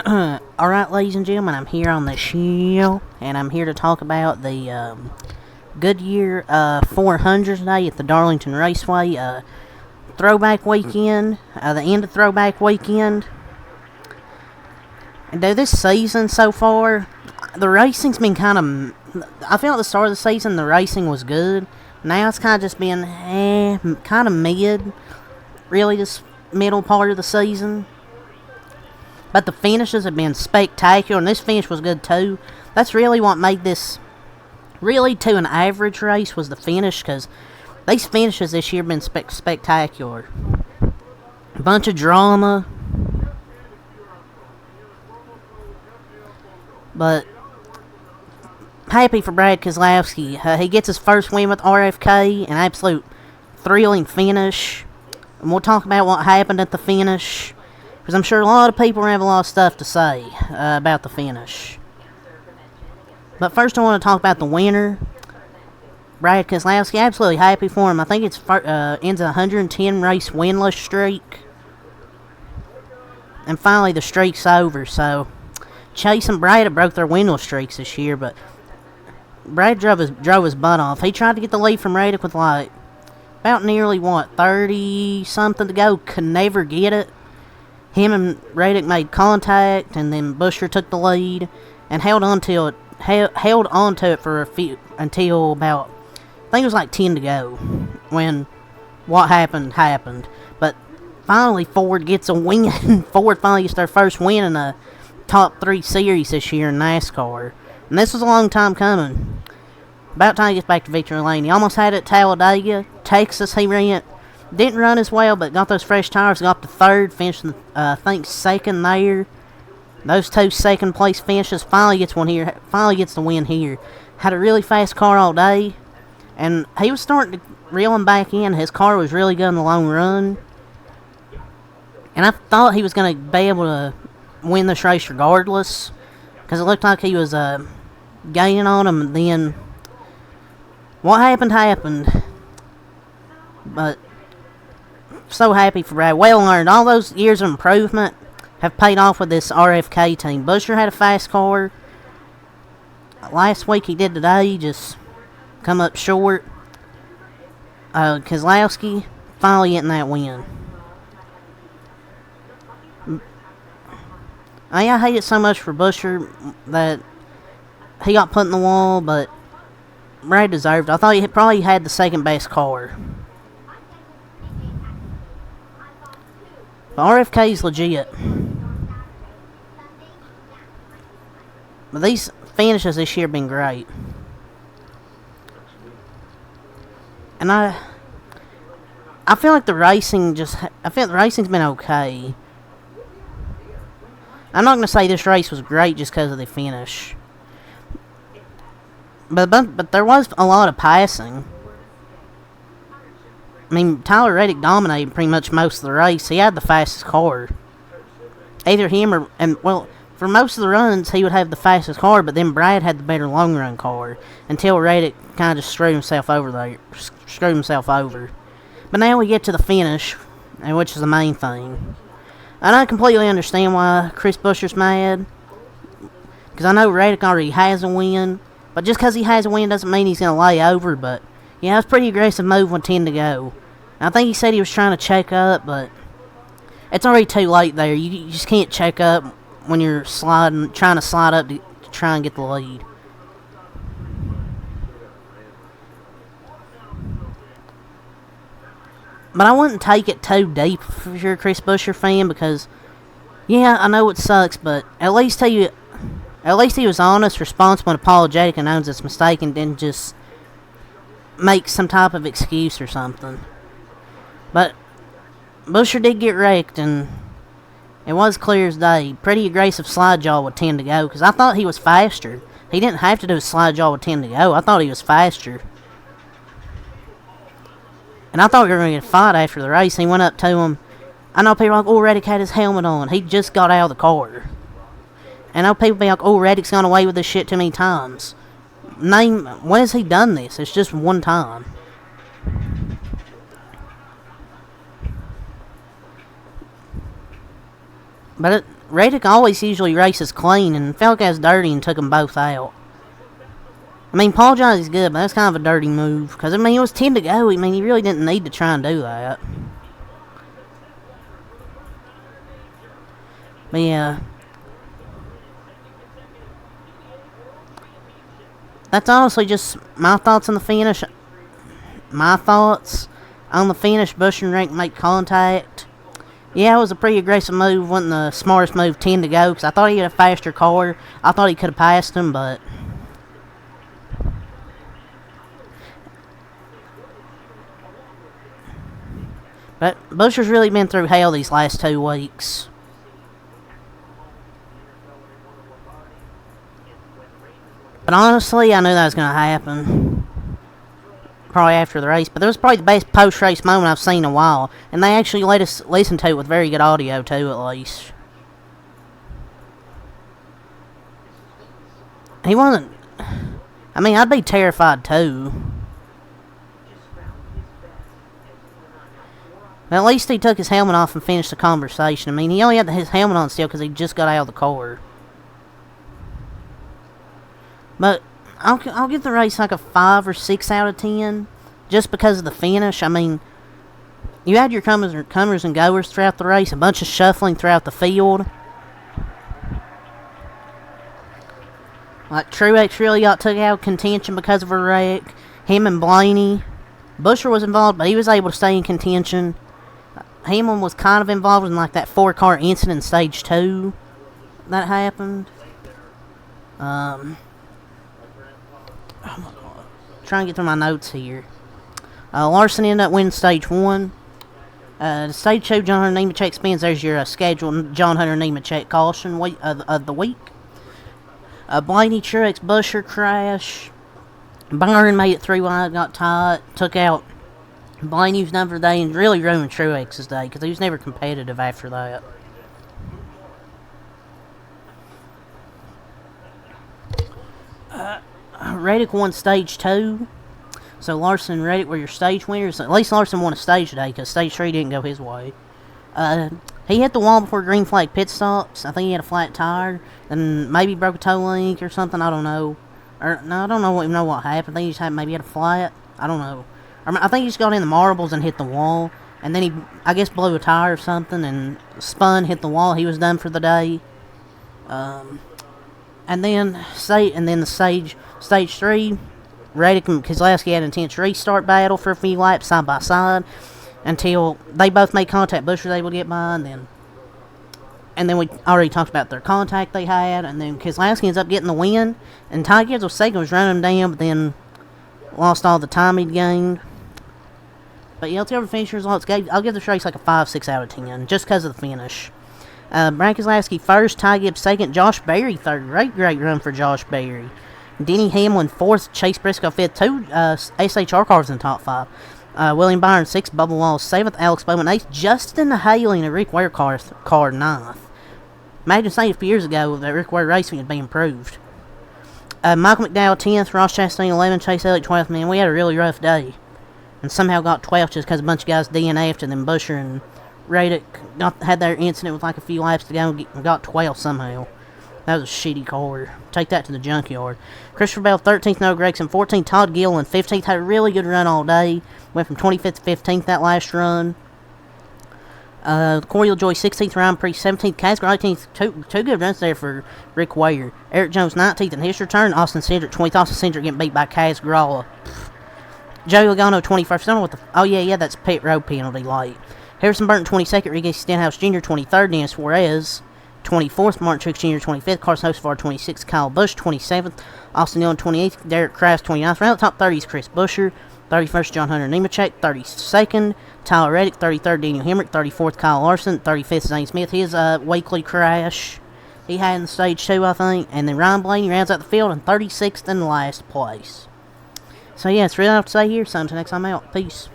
Alright, ladies and gentlemen, I'm here on the show, and I'm here to talk about the Goodyear 400 today at the Darlington Raceway. Throwback weekend, the end of throwback weekend. And this season so far, the racing's been kind of... I feel at the start of the season, the racing was good. Now it's kind of just been, kind of mid. Really, this middle part of the season. But the finishes have been spectacular, and this finish was good too. That's really what made this, really to an average race, was the finish, because these finishes this year have been spectacular. A bunch of drama. But happy for Brad Keselowski. He gets his first win with RFK, an absolute thrilling finish. And we'll talk about what happened at the finish, because I'm sure a lot of people have a lot of stuff to say about the finish. But first I want to talk about the winner, Brad Keselowski. Absolutely happy for him. I think it's ends a 110 race winless streak. And finally the streak's over. So Chase and Brad have broke their winless streaks this year, but Brad drove his butt off. He tried to get the lead from Reddick with like about nearly 30 something to go. Could never get it. Him and Reddick made contact, and then Buescher took the lead and held on to it for a few, until about, I think it was like 10 to go, when what happened. But finally Ford gets a win. Ford finally gets their first win in the top 3 series this year in NASCAR, and this was a long time coming. About time he gets back to victory lane. He almost had it at Talladega. Texas, he didn't run as well, but got those fresh tires, got to third, finished, I think, second there. Those 2 second place finishes, finally gets the win here. Had a really fast car all day, and he was starting to reel him back in. His car was really good in the long run, and I thought he was going to be able to win this race regardless, because it looked like he was gaining on him, and then what happened. But so happy for Brad. Well earned. All those years of improvement have paid off with this RFK team. Buescher had a fast car last week. He did today. Just come up short. Keselowski finally getting that win. I hate it so much for Buescher that he got put in the wall, but Brad deserved it. I thought he probably had the second best car. But RFK's legit. But these finishes this year have been great. And I feel like the racing's been okay. I'm not going to say this race was great just because of the finish. But there was a lot of passing. I mean, Tyler Reddick dominated pretty much most of the race. He had the fastest car. Either him or... for most of the runs, he would have the fastest car, but then Brad had the better long-run car, until Reddick kind of just screwed himself over. But now we get to the finish, which is the main thing. And I completely understand why Chris Buescher's mad, because I know Reddick already has a win, but just because he has a win doesn't mean he's going to lay over. But yeah, it was a pretty aggressive move with 10 to go. I think he said he was trying to check up, but it's already too late there. You just can't check up when you're trying to slide up to try and get the lead. But I wouldn't take it too deep if you're a Chris Buescher fan, because yeah, I know it sucks, but at least he was honest, responsible, and apologetic, and owns his mistake, and didn't just make some type of excuse or something. But Buescher did get wrecked, and it was clear as day. Pretty aggressive slide jaw with 10 to go, because I thought he was faster. He didn't have to do a slide jaw with 10 to go. I thought he was faster. And I thought we were going to get a fight after the race. He went up to him. I know people are like, oh, Reddick had his helmet on. He just got out of the car. And I know people be like, oh, Reddick's gone away with this shit too many times. When has he done this? It's just one time. But Reddick always usually races clean, and felt like I was dirty and took them both out. I mean, Paul Johnny's good, but that's kind of a dirty move. Because, I mean, it was 10 to go. I mean, he really didn't need to try and do that. But, yeah. That's honestly just my thoughts on the finish. My thoughts on the finish. Bush and Reddick make contact. Yeah, it was a pretty aggressive move. Wasn't the smartest move, 10 to go. Because I thought he had a faster car. I thought he could have passed him, but... But Busher's really been through hell these last 2 weeks. But honestly, I knew that was going to happen. Probably after the race. But it was probably the best post-race moment I've seen in a while. And they actually let us listen to it with very good audio, too, at least. He wasn't... I mean, I'd be terrified, too. But at least he took his helmet off and finished the conversation. I mean, he only had his helmet on still because he just got out of the car. But I'll give the race like a 5 or 6 out of 10. Just because of the finish. I mean, you had your comers and goers throughout the race. A bunch of shuffling throughout the field. Like, Truex really got took out of contention because of a wreck. Him and Blaney. Busher was involved, but he was able to stay in contention. Hamlin was kind of involved in like that 4-car incident in stage 2 that happened. I'm trying to get through my notes here. Larson ended up winning stage 1. The stage 2 John Hunter Nemechek spins. There's your scheduled John Hunter Nemechek caution of the week. Blaney, Truex, Busher crash. Byron made it 3 wide, got tight, took out Blaney was done for the day, and really ruined Truex's day, because he was never competitive after that. Reddick won stage 2, so Larson and Reddick were your stage winners. At least Larson won a stage today, because stage 3 didn't go his way. He hit the wall before green flag pit stops. I think he had a flat tire, and maybe broke a toe link or something, I don't know. Or, no, I don't know what happened. I think he just maybe had a flat, I don't know. I think he just got in the marbles and hit the wall. And then he, I guess, blew a tire or something and spun, hit the wall. He was done for the day. And then the stage 3, Reddick and Keselowski had an intense restart battle for a few laps side by side until they both made contact. Bush was able to get by, and then we already talked about their contact they had, and then Keselowski ends up getting the win, and Ty Gibbs was second, was running him down, but then lost all the time he'd gained. But yeah, let's go over the finish results. I'll give this race like a 5-6 out of 10, just because of the finish. Brad Keselowski first, Ty Gibbs second, Josh Berry third. Great run for Josh Berry. Denny Hamlin fourth, Chase Briscoe fifth. 2 SHR cars in the top 5. William Byron 6th, Bubba Wallace 7th, Alex Bowman 8th, Justin Haley and a Rick Ware car 9th. Imagine saying a few years ago that Rick Ware racing had been improved. Michael McDowell 10th, Ross Chastain 11th, Chase Elliott 12th. Man, we had a really rough day. And somehow got 12th just because a bunch of guys DNF'd, and then Busher and Reddick had their incident with like a few laps to go and got 12th somehow. That was a shitty car. Take that to the junkyard. Christopher Bell 13th, Noah Gragson 14th, Todd Gilliland 15th. Had a really good run all day. Went from 25th to 15th that last run. Corey LaJoy 16th, Ryan Preece 17th, Casgar 18th. Two good runs there for Rick Ware. Eric Jones 19th in his return. Austin Cindric 20th. Austin Cindric getting beat by Casgar. Joey Logano 21st. I don't know what the... Oh, yeah, that's pit road penalty late. Harrison Burton 22nd. Ricky Stenhouse Jr. 23rd. Dennis Suarez 24th. Martin Truex Jr. 25th. Carson Hocevar 26th. Kyle Busch 27th. Austin Dillon 28th. Derek Kraus 29th. Round the top 30 is Chris Busher. 31st, John Hunter Nemechek. 32nd, Tyler Reddick. 33rd, Daniel Hemrick. 34th, Kyle Larson. 35th, Zane Smith. His weekly crash he had in stage 2, I think. And then Ryan Blaney rounds out the field in 36th in last place. So, yeah, it's really enough to say here. So, until next time out. Peace.